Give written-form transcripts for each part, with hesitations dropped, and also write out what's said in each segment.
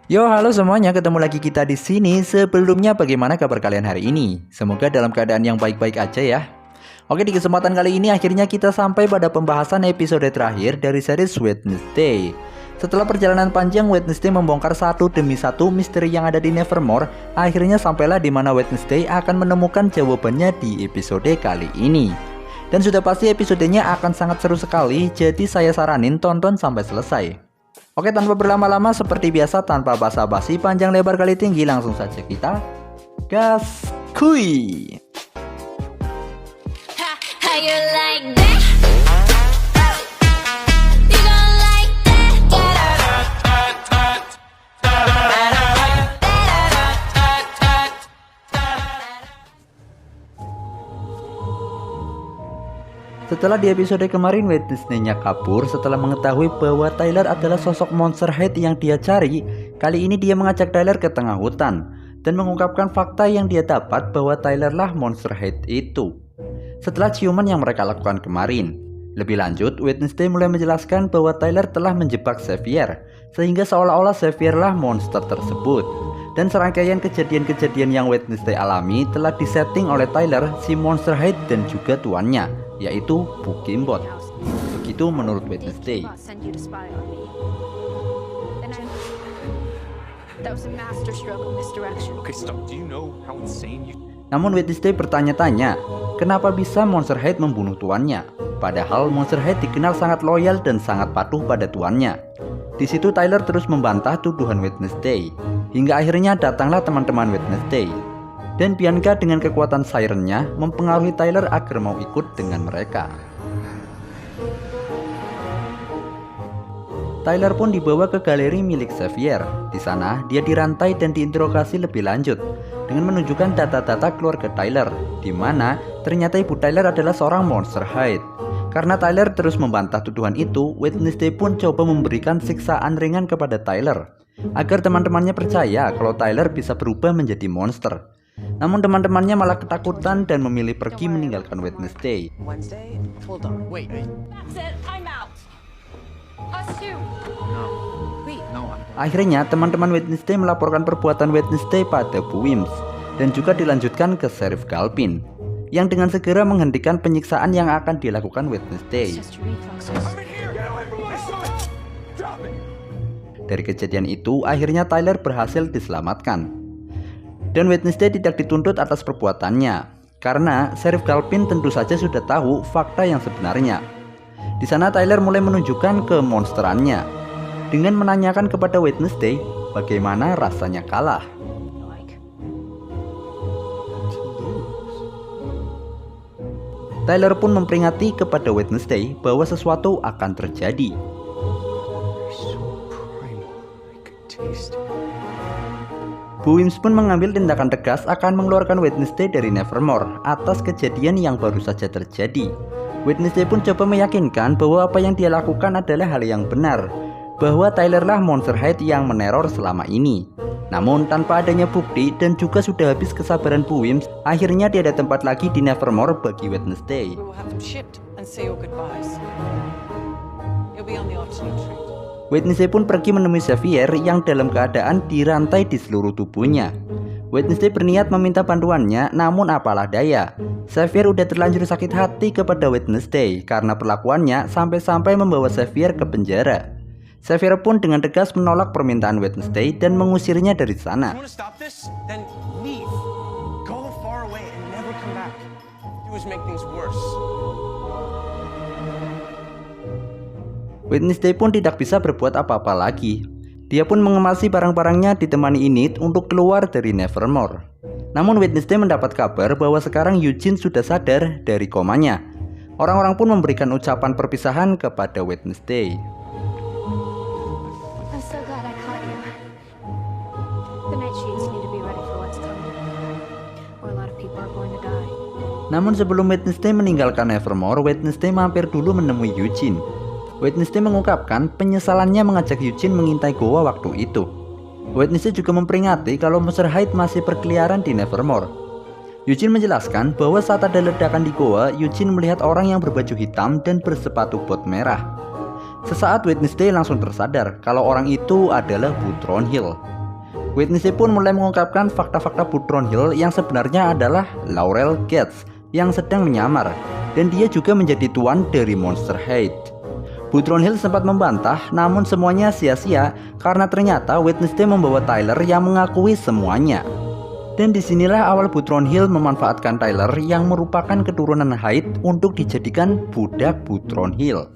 Yo, halo semuanya, ketemu lagi kita di sini. Sebelumnya bagaimana kabar kalian hari ini? Semoga dalam keadaan yang baik-baik aja ya. Oke, di kesempatan kali ini akhirnya kita sampai pada pembahasan episode terakhir dari series Wednesday. Setelah perjalanan panjang, Wednesday membongkar satu demi satu misteri yang ada di Nevermore. Akhirnya sampailah di mana Wednesday akan menemukan jawabannya di episode kali ini. Dan sudah pasti episodenya akan sangat seru sekali, jadi saya saranin tonton sampai selesai. Oke, tanpa berlama-lama seperti biasa, tanpa basa-basi panjang lebar kali tinggi, langsung saja kita gas kuy. Setelah di episode kemarin Wednesday-nya kabur setelah mengetahui bahwa Tyler adalah sosok Monsterhead yang dia cari, kali ini dia mengajak Tyler ke tengah hutan dan mengungkapkan fakta yang dia dapat bahwa Tyler lah Monsterhead itu. Setelah ciuman yang mereka lakukan kemarin, lebih lanjut Wednesday mulai menjelaskan bahwa Tyler telah menjebak Xavier, sehingga seolah-olah Xavier lah monster tersebut. Dan serangkaian kejadian-kejadian yang Wednesday alami telah disetting oleh Tyler, si Monsterhead dan juga tuannya, yaitu Bukimbot. Begitu menurut Wednesday. Namun Wednesday bertanya-tanya, kenapa bisa Monsterhead membunuh tuannya? Padahal Monsterhead dikenal sangat loyal dan sangat patuh pada tuannya. Di situ Tyler terus membantah tuduhan Wednesday, hingga akhirnya datanglah teman-teman Wednesday. Dan Bianca dengan kekuatan sirennya mempengaruhi Tyler agar mau ikut dengan mereka. Tyler pun dibawa ke galeri milik Xavier. Di sana dia dirantai dan diinterogasi lebih lanjut dengan menunjukkan data-data keluarga Tyler, di mana ternyata ibu Tyler adalah seorang Monsterhead. Karena Tyler terus membantah tuduhan itu, Wednesday pun coba memberikan siksaan ringan kepada Tyler agar teman-temannya percaya kalau Tyler bisa berubah menjadi monster. Namun teman-temannya malah ketakutan dan memilih pergi meninggalkan Wednesday. Akhirnya teman-teman Wednesday melaporkan perbuatan Wednesday pada Bu Wims dan juga dilanjutkan ke Sheriff Galpin, yang dengan segera menghentikan penyiksaan yang akan dilakukan Wednesday. Dari kejadian itu, akhirnya Tyler berhasil diselamatkan. Dan Wednesday tidak dituntut atas perbuatannya, karena Sheriff Galpin tentu saja sudah tahu fakta yang sebenarnya. Di sana Tyler mulai menunjukkan kemonsterannya, dengan menanyakan kepada Wednesday bagaimana rasanya kalah. Tyler pun memperingati kepada Wednesday bahwa sesuatu akan terjadi. Bu Wims pun mengambil tindakan tegas akan mengeluarkan Wednesday dari Nevermore atas kejadian yang baru saja terjadi. Wednesday pun coba meyakinkan bahwa apa yang dia lakukan adalah hal yang benar, bahwa Tyler lah Monsterhead yang meneror selama ini. Namun tanpa adanya bukti dan juga sudah habis kesabaran Bu Wims, akhirnya tiada tempat lagi di Nevermore bagi Wednesday. Wednesday pun pergi menemui Xavier yang dalam keadaan dirantai di seluruh tubuhnya. Wednesday berniat meminta bantuannya, namun apalah daya, Xavier udah terlanjur sakit hati kepada Wednesday karena perlakuannya sampai-sampai membawa Xavier ke penjara. Xavier pun dengan tegas menolak permintaan Wednesday dan mengusirnya dari sana. Wednesday pun tidak bisa berbuat apa-apa lagi. Dia pun mengemasi barang-barangnya ditemani Enid untuk keluar dari Nevermore. Namun Wednesday mendapat kabar bahwa sekarang Eugene sudah sadar dari komanya. Orang-orang pun memberikan ucapan perpisahan kepada Wednesday. Namun sebelum Wednesday meninggalkan Nevermore, Wednesday mampir dulu menemui Eugene. Wednesday mengungkapkan penyesalannya mengajak Eugene mengintai goa waktu itu. Wednesday juga memperingati kalau Monsterhead masih berkeliaran di Nevermore. Eugene menjelaskan bahwa saat ada ledakan di goa, Eugene melihat orang yang berbaju hitam dan bersepatu bot merah. Sesaat Wednesday langsung tersadar kalau orang itu adalah Bu Thornhill. Wednesday pun mulai mengungkapkan fakta-fakta Putron Hill yang sebenarnya adalah Laurel Gates yang sedang menyamar, dan dia juga menjadi tuan dari Monster High. Putron Hill sempat membantah, namun semuanya sia-sia karena ternyata Wednesday membawa Tyler yang mengakui semuanya. Dan disinilah awal Putron Hill memanfaatkan Tyler yang merupakan keturunan Hyde untuk dijadikan budak Putron Hill.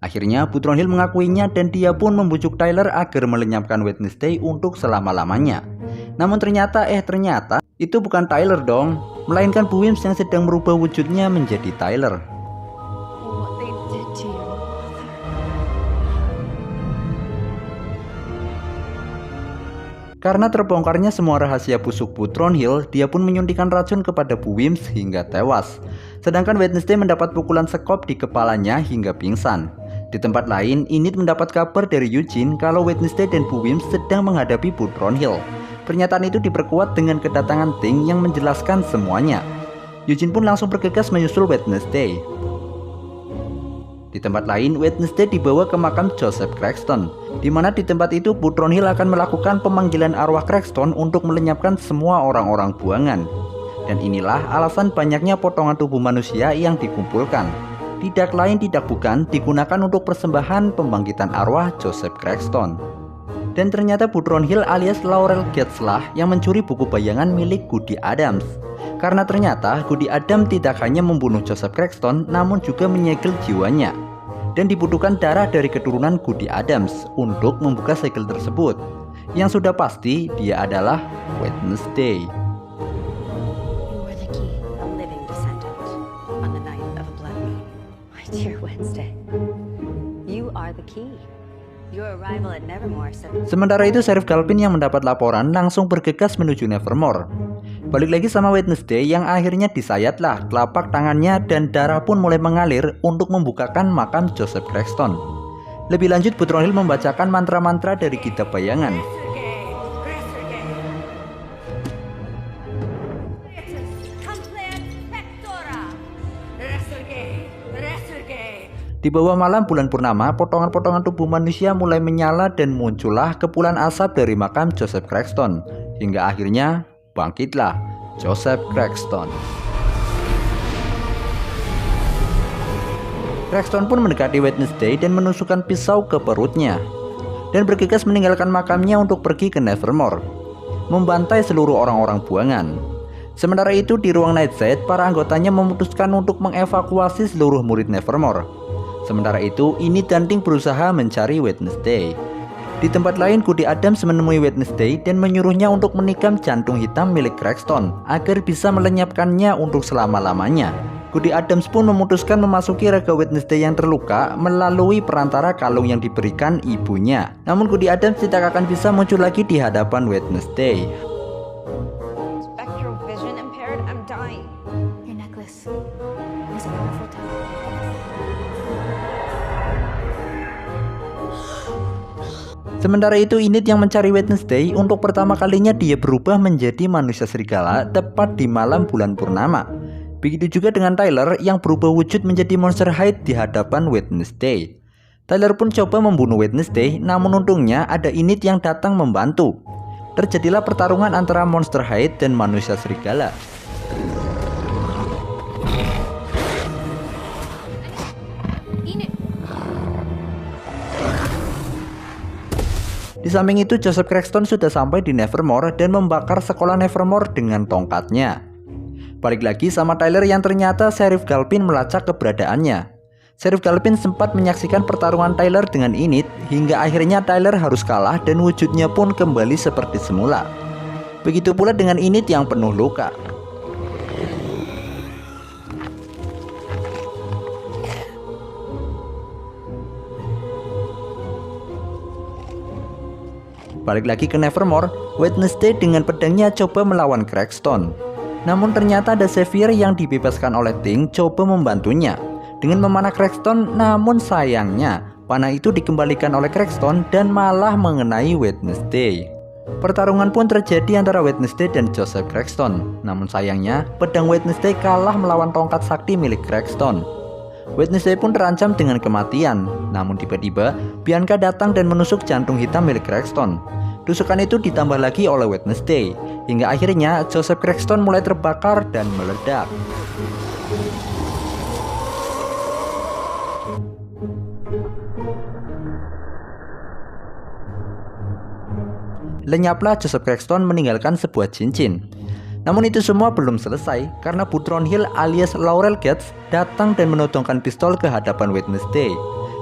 Akhirnya Putron Hill mengakuinya dan dia pun membujuk Tyler agar melenyapkan Wednesday untuk selama-lamanya. Namun ternyata itu bukan Tyler dong, melainkan Bu Wims yang sedang merubah wujudnya menjadi Tyler. Karena terbongkarnya semua rahasia busuk Putron Hill, dia pun menyuntikkan racun kepada Bu Wims hingga tewas. Sedangkan Wednesday mendapat pukulan sekop di kepalanya hingga pingsan. Di tempat lain, Enid mendapat kabar dari Eugene kalau Wednesday dan Bu Wims sedang menghadapi Putron Hill. Pernyataan itu diperkuat dengan kedatangan Ting yang menjelaskan semuanya. Eugene pun langsung bergegas menyusul Wednesday. Di tempat lain, Wednesday dibawa ke makam Joseph Craxton, di mana di tempat itu Putron Hill akan melakukan pemanggilan arwah Craxton untuk melenyapkan semua orang-orang buangan. Dan inilah alasan banyaknya potongan tubuh manusia yang dikumpulkan. Tidak lain tidak bukan digunakan untuk persembahan pembangkitan arwah Joseph Craxton. Dan ternyata Putron Hill alias Laurel Gates lah yang mencuri buku bayangan milik Goody Adams. Karena ternyata Goody Adams tidak hanya membunuh Joseph Craxton, namun juga menyegel jiwanya. Dan dibutuhkan darah dari keturunan Goody Adams untuk membuka segel tersebut. Yang sudah pasti dia adalah Wednesday. You are the key, a living descendant on the night of a blood moon. My dear Wednesday, you are the key. Your arrival at Nevermore. Sementara itu Sheriff Galpin yang mendapat laporan langsung bergegas menuju Nevermore. Balik lagi sama Wednesday yang akhirnya disayatlah telapak tangannya dan darah pun mulai mengalir untuk membukakan makam Joseph Craxton. Lebih lanjut Putron Hill membacakan mantra-mantra dari kitab bayangan. Di bawah malam bulan purnama, potongan-potongan tubuh manusia mulai menyala dan muncullah kepulan asap dari makam Joseph Craxton. Hingga akhirnya bangkitlah Joseph Craxton. Craxton pun mendekati Wednesday dan menusukkan pisau ke perutnya. Dan bergegas meninggalkan makamnya untuk pergi ke Nevermore, membantai seluruh orang-orang buangan. Sementara itu di ruang Nightside, para anggotanya memutuskan untuk mengevakuasi seluruh murid Nevermore. Sementara itu, Enid dan Ting berusaha mencari Wednesday. Di tempat lain, Goody Adams menemui Wednesday dan menyuruhnya untuk menikam jantung hitam milik Craxton agar bisa melenyapkannya untuk selama-lamanya. Goody Adams pun memutuskan memasuki raga Wednesday yang terluka melalui perantara kalung yang diberikan ibunya. Namun Goody Adams tidak akan bisa muncul lagi di hadapan Wednesday. Spectral vision impaired. I'm dying. Your necklace is a powerful tool. Sementara itu Enid yang mencari Wednesday untuk pertama kalinya dia berubah menjadi manusia serigala tepat di malam bulan purnama. Begitu juga dengan Tyler yang berubah wujud menjadi Monster High di hadapan Wednesday. Tyler pun coba membunuh Wednesday, namun untungnya ada Enid yang datang membantu. Terjadilah pertarungan antara Monster High dan manusia serigala. Di samping itu Joseph Craxton sudah sampai di Nevermore dan membakar sekolah Nevermore dengan tongkatnya. Balik lagi sama Tyler yang ternyata Sheriff Galpin melacak keberadaannya. Sheriff Galpin sempat menyaksikan pertarungan Tyler dengan Enid hingga akhirnya Tyler harus kalah dan wujudnya pun kembali seperti semula. Begitu pula dengan Enid yang penuh luka. Balik lagi ke Nevermore, Wednesday dengan pedangnya coba melawan Craxton. Namun ternyata ada Xavier yang dibebaskan oleh Ting coba membantunya dengan memanah Craxton, namun sayangnya panah itu dikembalikan oleh Craxton dan malah mengenai Wednesday. Pertarungan pun terjadi antara Wednesday dan Joseph Craxton. Namun sayangnya pedang Wednesday kalah melawan tongkat sakti milik Craxton. Wednesday pun terancam dengan kematian. Namun tiba-tiba Bianca datang dan menusuk jantung hitam milik Cranston. Tusukan itu ditambah lagi oleh Wednesday, hingga akhirnya Joseph Cranston mulai terbakar dan meledak. Lenyaplah Joseph Cranston meninggalkan sebuah cincin. Namun itu semua belum selesai karena Bu Thornhill alias Laurel Gates datang dan menodongkan pistol ke hadapan Wednesday.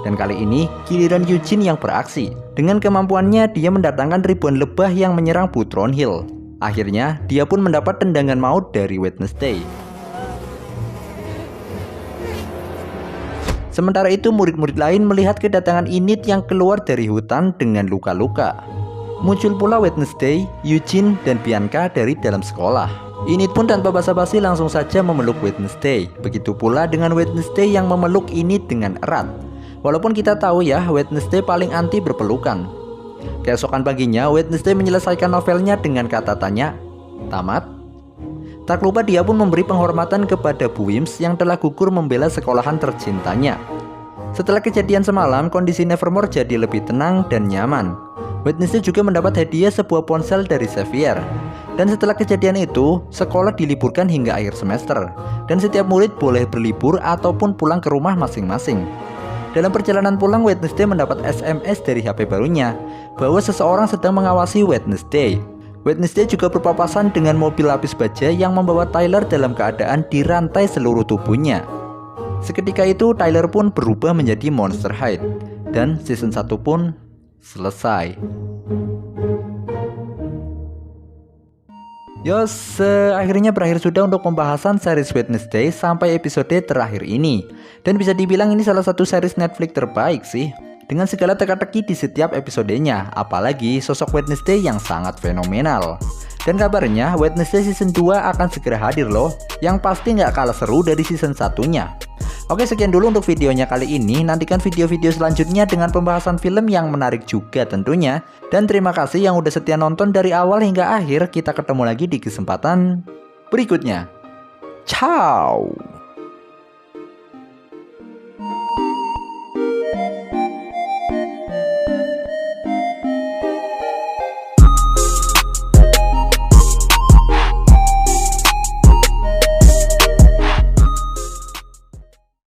Dan kali ini giliran Eugene yang beraksi. Dengan kemampuannya dia mendatangkan ribuan lebah yang menyerang Bu Thornhill. Akhirnya dia pun mendapat tendangan maut dari Wednesday. Sementara itu murid-murid lain melihat kedatangan Enid yang keluar dari hutan dengan luka-luka. Muncul pula Wednesday, Eugene, dan Bianca dari dalam sekolah. Enid pun tanpa basa-basi langsung saja memeluk Wednesday. Begitu pula dengan Wednesday yang memeluk Enid dengan erat. Walaupun kita tahu ya, Wednesday paling anti berpelukan. Keesokan paginya, Wednesday menyelesaikan novelnya dengan kata tanya, "Tamat?" Tak lupa dia pun memberi penghormatan kepada Bu Wims yang telah gugur membela sekolahan tercintanya. Setelah kejadian semalam, kondisi Nevermore jadi lebih tenang dan nyaman. Wednesday juga mendapat hadiah sebuah ponsel dari Xavier. Dan setelah kejadian itu, sekolah diliburkan hingga akhir semester. Dan setiap murid boleh berlibur ataupun pulang ke rumah masing-masing. Dalam perjalanan pulang, Wednesday mendapat SMS dari HP barunya bahwa seseorang sedang mengawasi Wednesday. Wednesday juga berpapasan dengan mobil lapis baja yang membawa Tyler dalam keadaan dirantai seluruh tubuhnya. Seketika itu Tyler pun berubah menjadi Monster High. Dan season 1 pun selesai. Yos, akhirnya berakhir sudah untuk pembahasan series Wednesday sampai episode terakhir ini. Dan bisa dibilang ini salah satu series Netflix terbaik sih, dengan segala teka-teki di setiap episodenya. Apalagi sosok Wednesday yang sangat fenomenal. Dan kabarnya Wednesday season 2 akan segera hadir loh, yang pasti nggak kalah seru dari season 1-nya. Oke, sekian dulu untuk videonya kali ini. Nantikan video-video selanjutnya dengan pembahasan film yang menarik juga tentunya. Dan terima kasih yang udah setia nonton dari awal hingga akhir. Kita ketemu lagi di kesempatan berikutnya. Ciao.